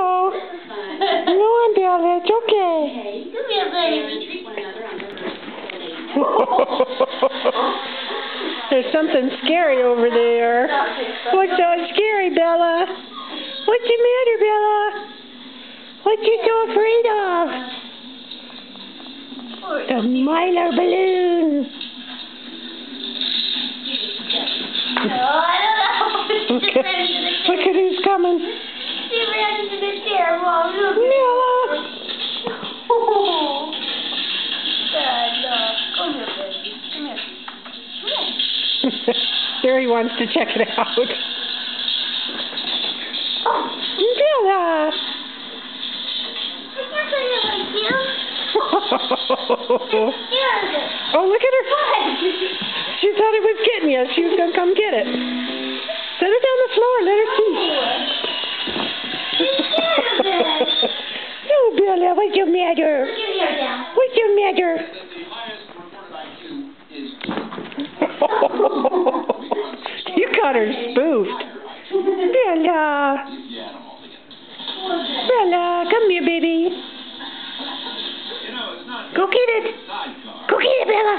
Hello. No, I'm Bella. It's okay. Come here, baby. Treat one another on There's something scary over there. What's so scary, Bella? What's the matter, Bella? What you so afraid of? The Mylar balloon. Look at who's coming. She ran into the chair, Mom. Look. Bella. Oh. Dad, no. Come here, baby. Come here. There he wants to check it out. Bella. Oh, look at her. She thought it was getting you. She was going to come get it. Set her down the floor. Let her see. Oh, Bella, what's your matter? What's your matter? You got her spoofed. Bella. Bella, come here, baby. Go get it. Go get it, Bella.